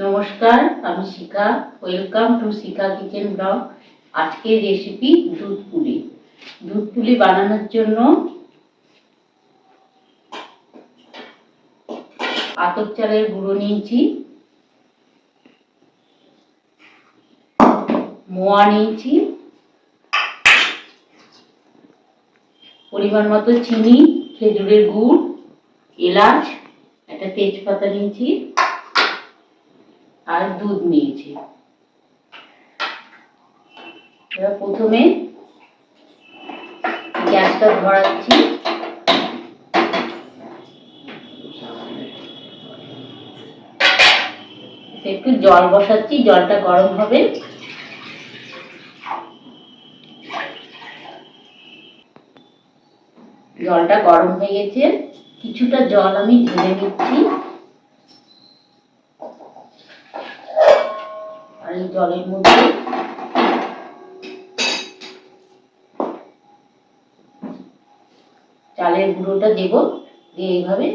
নমস্কার, আমি Shikha. Welcome to Shikha kitchen blog. আজকের রেসিপি দুধ পুলি। দুধ পুলি বানানোর জন্য আতপ চালের গুঁড়ো নিয়েছি, মোয়া নিয়েছি, পরিমাণ মতো চিনি, খেজুরের গুড়, এলাচ, একটা তেজপাতা নিয়েছি আর দুধ নিয়েছি। এবার প্রথমে গ্যাসটা ধরাচ্ছি। একটু জল বসাচ্ছি, জলটা গরম হবে। জলটা গরম হয়ে গেছে, কিছুটা জল আমি ঢেলে নিচ্ছি। আর এই জলের মধ্যে চালের গুঁড়োটা দেব, দিয়ে এইভাবে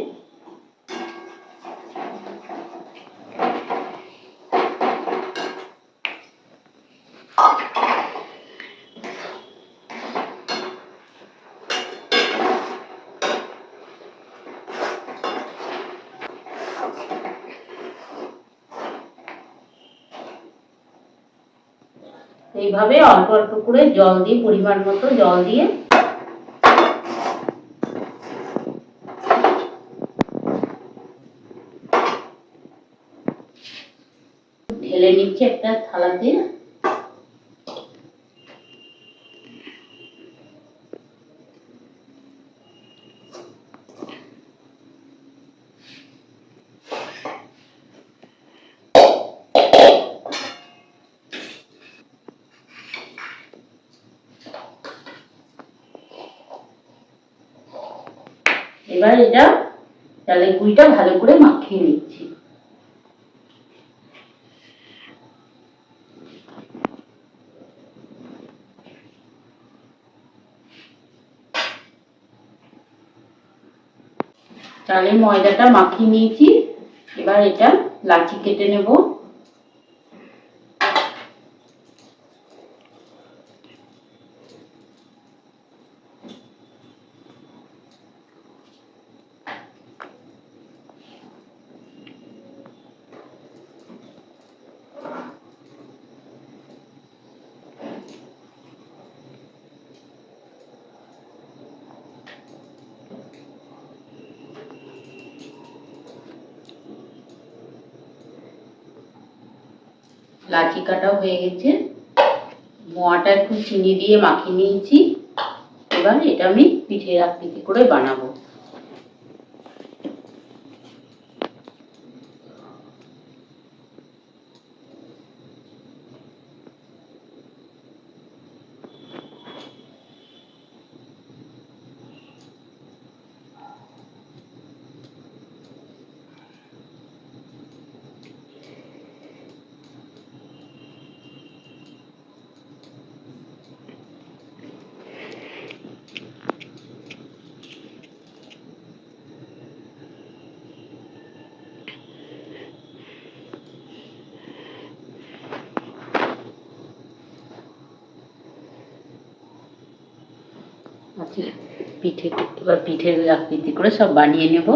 এইভাবে অল্প অল্প করে জল দিয়ে, পরিমাণ মতো জল দিয়ে ঢেলে নিচ্ছি একটা থালাতে। এবার এটা চালের গুঁড়িটা ভালো করে মাখিয়ে নিচ্ছি। চালের ময়দাটা মাখিয়ে নিয়েছি, এবার এটা লাচি কেটে নেব। লাচি কাটা হয়ে গেছে, মোয়াটা একটু চিনি দিয়ে মাখিয়ে নিয়েছি। এবার এটা আমি পিঠের আকৃতি করে বানাবো। এবার পিঠের আকৃতি করে সব বানিয়ে নেব।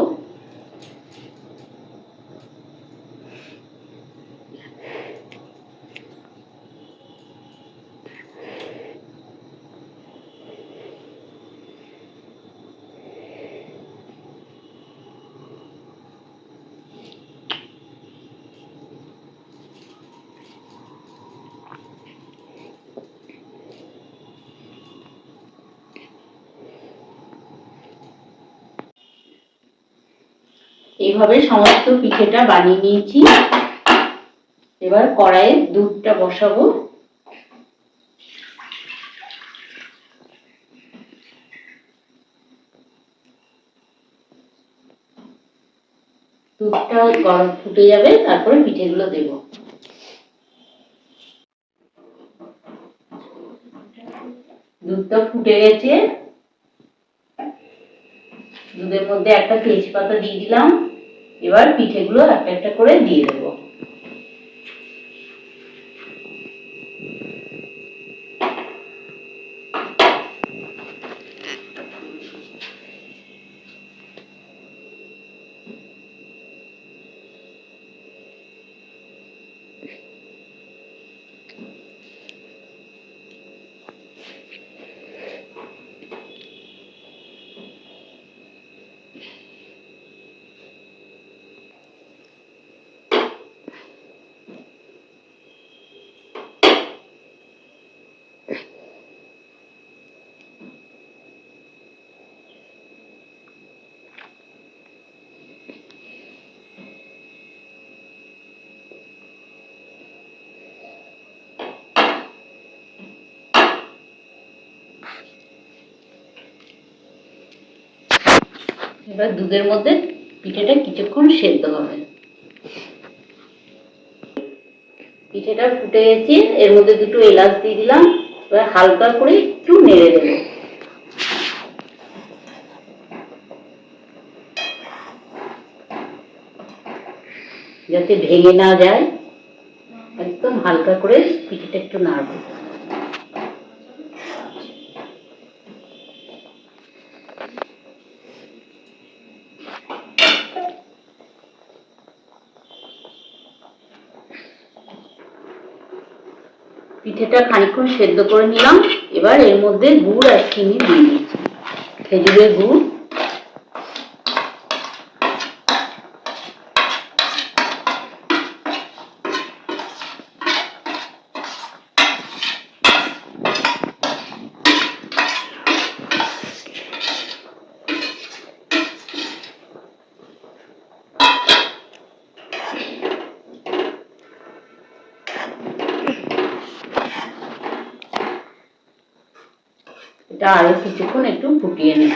এইভাবে সমস্ত পিঠেটা বানিয়ে নিয়েছি। এবার কড়াইয়ে দুধটা বসাবো। দুধটা গরম ফুটে যাবে, তারপরে পিঠেগুলো দেব। দুধটা ফুটে গেছে, দুধের মধ্যে একটা তেজপাতা দিয়ে দিলাম। এবার পিঠেগুলো একটা একটা করে দিয়ে দেবো। এবার দুধের মধ্যে পিঠেটা কিছুক্ষণ সেদ্ধ হবে। পিঠেটা ফুটে গেছে, এর মধ্যে দুটো এলাচ দিয়ে দিলাম। এবার হালকা করে একটু নেড়ে দেবো, যাতে ভেঙে না যায়। একদম হালকা করে পিঠেটা একটু নাড়বো। পিঠেটা খানিকক্ষণ সেদ্ধ করে নিলাম। এবার এর মধ্যে গুড় আর চিনি দিয়ে দিচ্ছি, খেজুরের গুড়। এটা আরো কিছুক্ষণ একটু ফুটিয়ে নেব।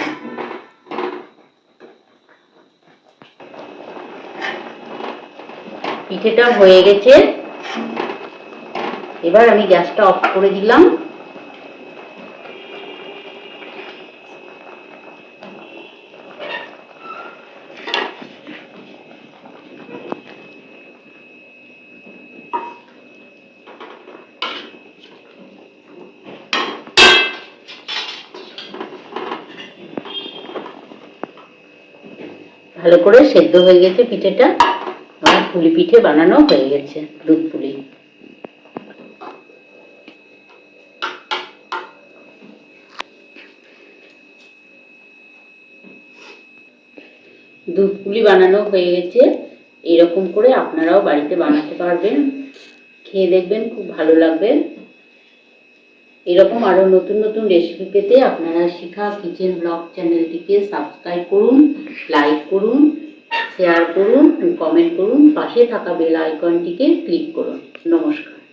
পিঠেটা হয়ে গেছে, এবার আমি গ্যাসটা অফ করে দিলাম। ভালো করে সেদ্ধ হয়ে গেছে পিঠেটা। আমার পুলি পিঠে বানানো হয়ে গেছে, দুধ পুলি। দুধ পুলি বানানো হয়ে গেছে। এরকম করে আপনারাও বাড়িতে বানাতে পারবেন, খেয়ে দেখবেন, খুব ভালো লাগবে। এরকম আরো নতুন নতুন রেসিপি পেতে আপনারা শিখা কিচেন ব্লগ চ্যানেলটিকে সাবস্ক্রাইব করুন, লাইক করুন, শেয়ার করুন, কমেন্ট করুন, পাশে থাকা বেল আইকনটিকে ক্লিক করুন। নমস্কার।